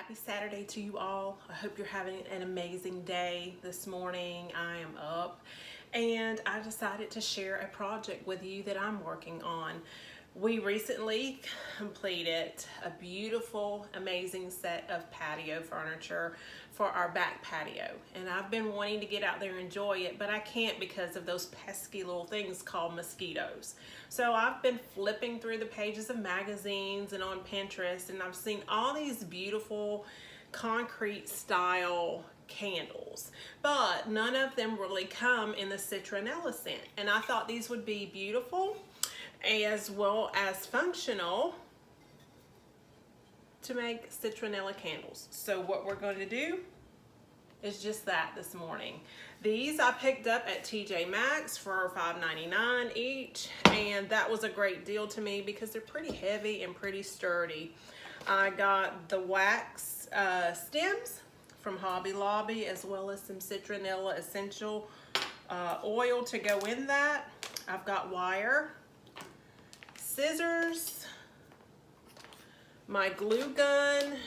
Happy Saturday to you all. I hope you're having an amazing day this morning. I am up and I decided to share a project with you that I'm working on. We recently completed a beautiful, amazing set of patio furniture for our back patio. And I've been wanting to get out there and enjoy it, but I can't because of those pesky little things called mosquitoes. So I've been flipping through the pages of magazines and on Pinterest, and I've seen all these beautiful concrete style candles, but none of them really come in the citronella scent. And I thought these would be beautiful as well as functional to make citronella candles. So what we're going to do is just that this morning. These I picked up at TJ Maxx for $5.99 each, and that was a great deal to me because they're pretty heavy and pretty sturdy. I got the wax stems from Hobby Lobby, as well as some citronella essential oil to go in that. I've got wire, scissors, my glue gun,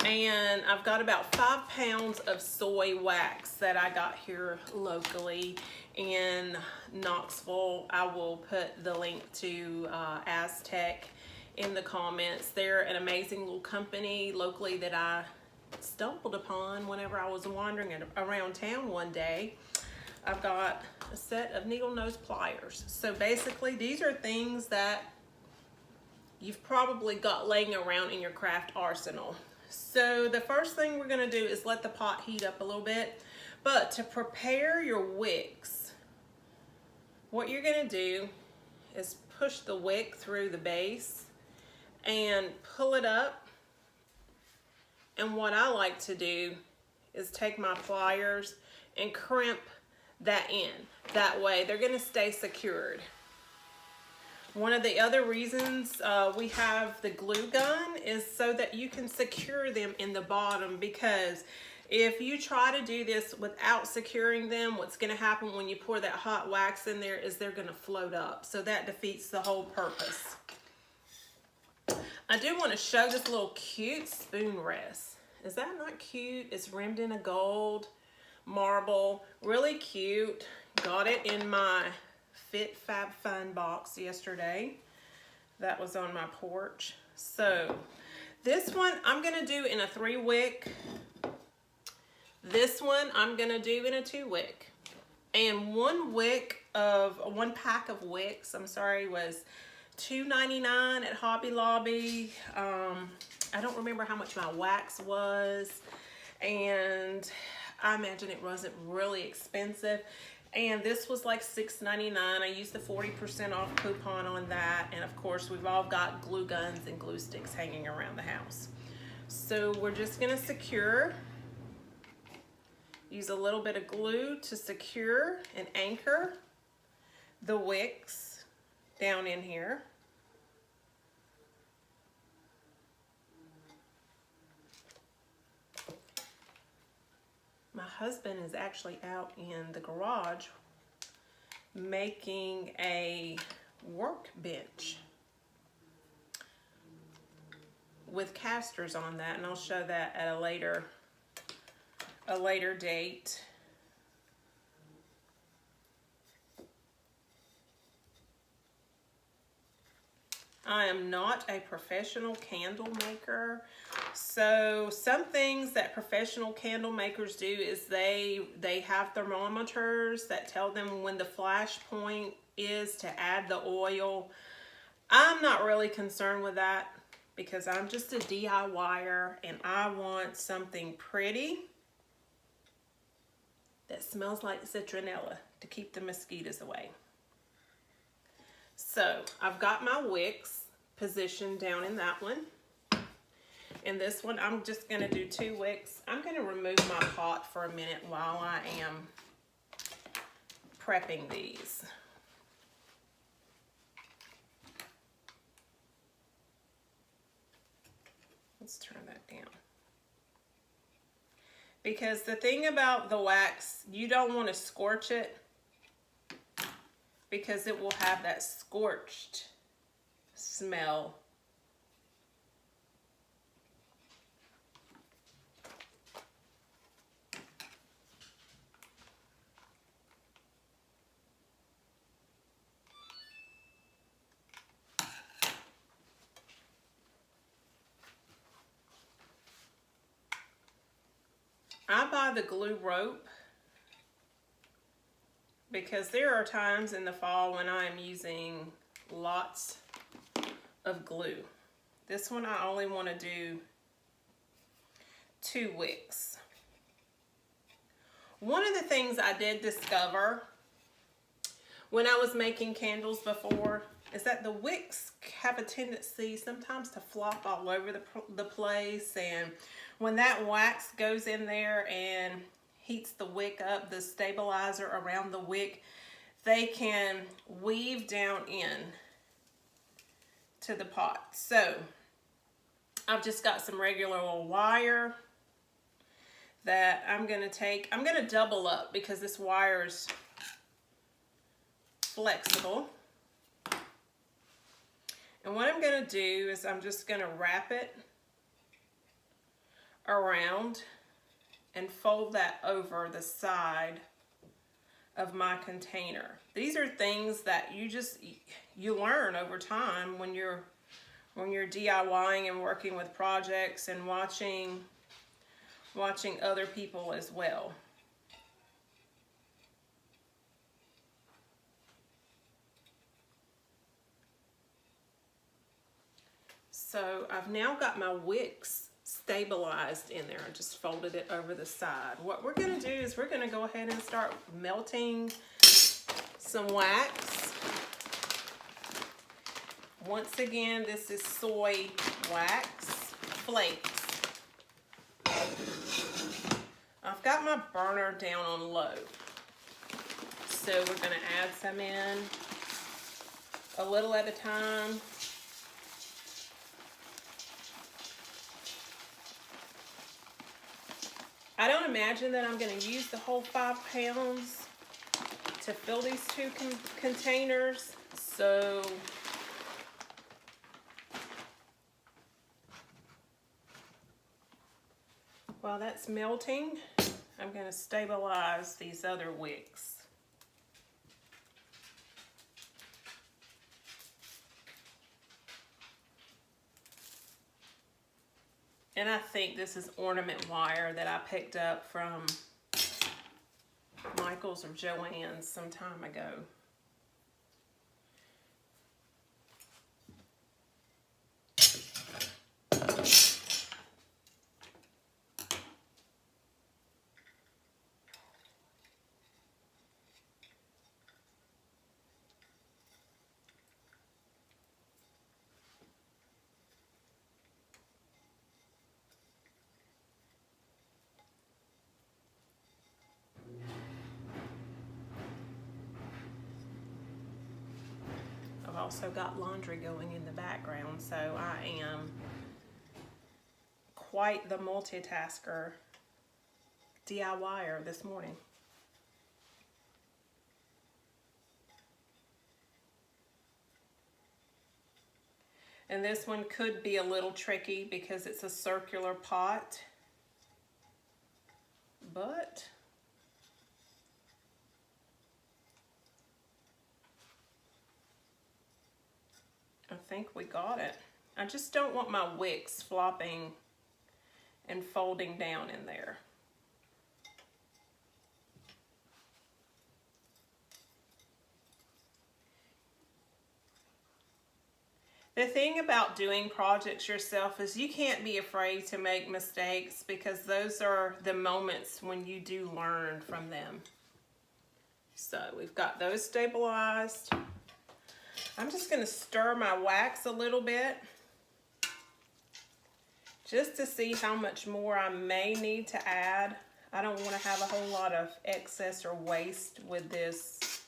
and I've got about 5 pounds of soy wax that I got here locally in Knoxville. I will put the link to Aztec in the comments. They're an amazing little company locally that I stumbled upon whenever I was wandering around town one day. I've got a set of needle nose pliers. So basically these are things that you've probably got laying around in your craft arsenal. So the first thing we're gonna do is let the pot heat up a little bit. But to prepare your wicks, what you're gonna do is push the wick through the base and pull it up. And what I like to do is take my pliers and crimp that in. That way they're gonna stay secured. One of the other reasons we have the glue gun is so that you can secure them in the bottom, because if you try to do this without securing them, what's gonna happen when you pour that hot wax in there is they're gonna float up. So that defeats the whole purpose. I do want to show this little cute spoon rest. Is that not cute? It's rimmed in a gold marble, really cute. Got it in my Fit Fab Fun box yesterday. That was on my porch. So this one I'm gonna do in a 3-wick. This one I'm gonna do in a 2-wick. And one pack of wicks, I'm sorry, was $2.99 at Hobby Lobby. I don't remember how much my wax was, and I imagine it wasn't really expensive. And this was like $6.99. I used the 40% off coupon on that. And of course, we've all got glue guns and glue sticks hanging around the house. So we're just gonna use a little bit of glue to secure and anchor the wicks down in here. My husband is actually out in the garage making a workbench with casters on that, and I'll show that at a later date. I am not a professional candle maker, so some things that professional candle makers do is they have thermometers that tell them when the flash point is to add the oil. I'm not really concerned with that because I'm just a DIYer and I want something pretty that smells like citronella to keep the mosquitoes away. So I've got my wicks positioned down in that one. In this one, I'm just gonna do 2 wicks. I'm gonna remove my pot for a minute while I am prepping these. Let's turn that down. Because the thing about the wax, you don't want to scorch it because it will have that scorched smell I buy the glue rope because there are times in the fall when I am using lots of glue. This one I only want to do 2 wicks. One of the things I did discover when I was making candles before is that the wicks have a tendency sometimes to flop all over the place, and when that wax goes in there and heats the wick up, the stabilizer around the wick, they can weave down in to the pot. So I've just got some regular old wire that I'm going to double up because this wire is flexible. And what I'm going to do is I'm just going to wrap it around and fold that over the side of my container. These are things that you learn over time when you're DIYing and working with projects and watching other people as well. So I've now got my wicks stabilized in there. I just folded it over the side. What we're going to do is we're going to go ahead and start melting some wax. Once again, this is soy wax flakes. I've got my burner down on low. So we're going to add some in a little at a time. I don't imagine that I'm going to use the whole 5 pounds to fill these 2 containers. So while that's melting, I'm going to stabilize these other wicks. And I think this is ornament wire that I picked up from Michael's or Joann's some time ago. I've also got laundry going in the background, so I am quite the multitasker DIYer this morning. And this one could be a little tricky because it's a circular pot, but I think we got it. I just don't want my wicks flopping and folding down in there. The thing about doing projects yourself is you can't be afraid to make mistakes because those are the moments when you do learn from them. So we've got those stabilized. I'm just going to stir my wax a little bit just to see how much more I may need to add. I don't want to have a whole lot of excess or waste with this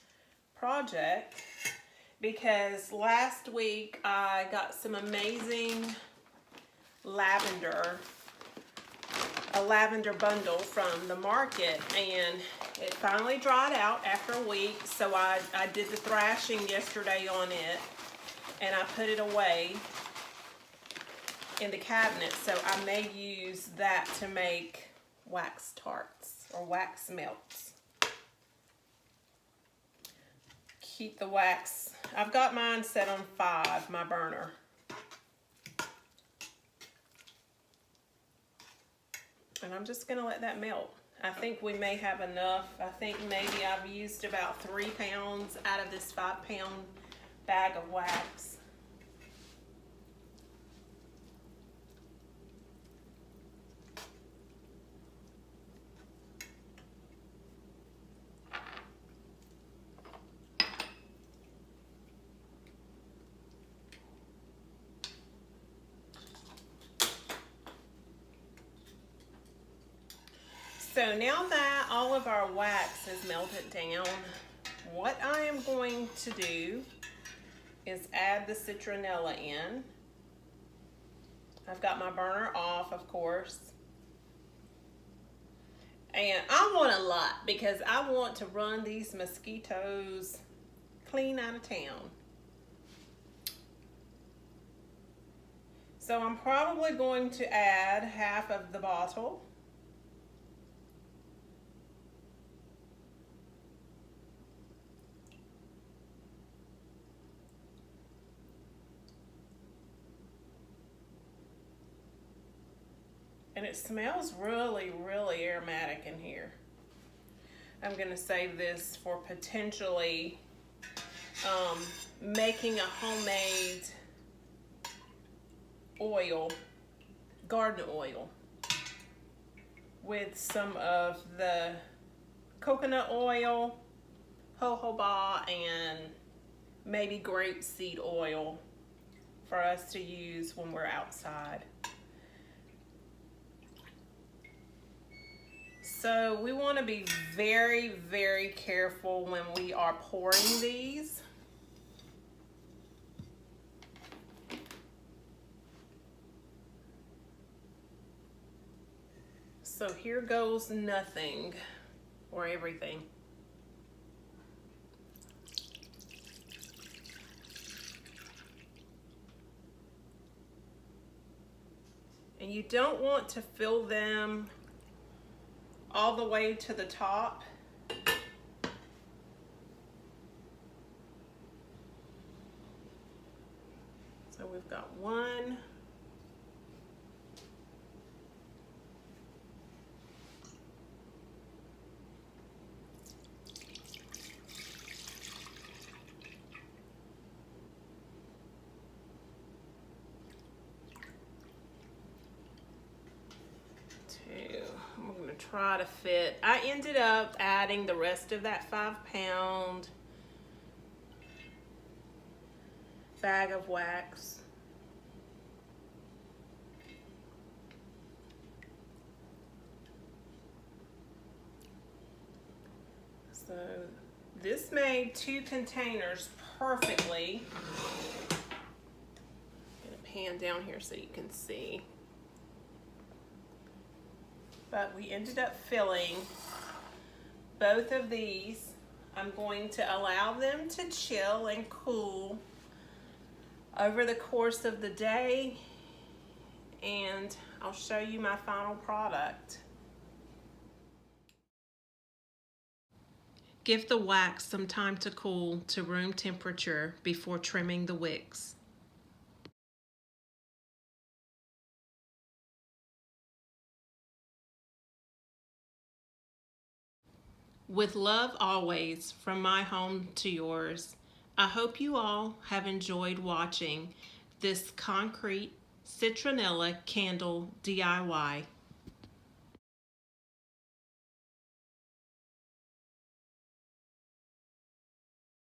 project because last week I got some amazing lavender, a lavender bundle from the market, and it finally dried out after a week, so I did the thrashing yesterday on it, and I put it away in the cabinet, so I may use that to make wax tarts or wax melts. Keep the wax, I've got mine set on 5, my burner. And I'm just gonna let that melt. I think we may have enough. I think maybe I've used about 3 pounds out of this 5-pound bag of wax. So now that all of our wax is melted down, what I am going to do is add the citronella in. I've got my burner off, of course. And I want a lot because I want to run these mosquitoes clean out of town. So I'm probably going to add half of the bottle. And it smells really, really aromatic in here. I'm gonna save this for potentially making a homemade oil, garden oil, with some of the coconut oil, jojoba, and maybe grapeseed oil for us to use when we're outside. So we want to be very, very careful when we are pouring these. So here goes nothing or everything. And you don't want to fill them all the way to the top. So we've got 1, 2. I'm gonna try to fit. I ended up adding the rest of that 5-pound bag of wax. So this made 2 containers perfectly. I'm gonna pan down here so you can see. But we ended up filling both of these. I'm going to allow them to chill and cool over the course of the day, and I'll show you my final product. Give the wax some time to cool to room temperature before trimming the wicks. With love always, from my home to yours, I hope you all have enjoyed watching this concrete citronella candle DIY.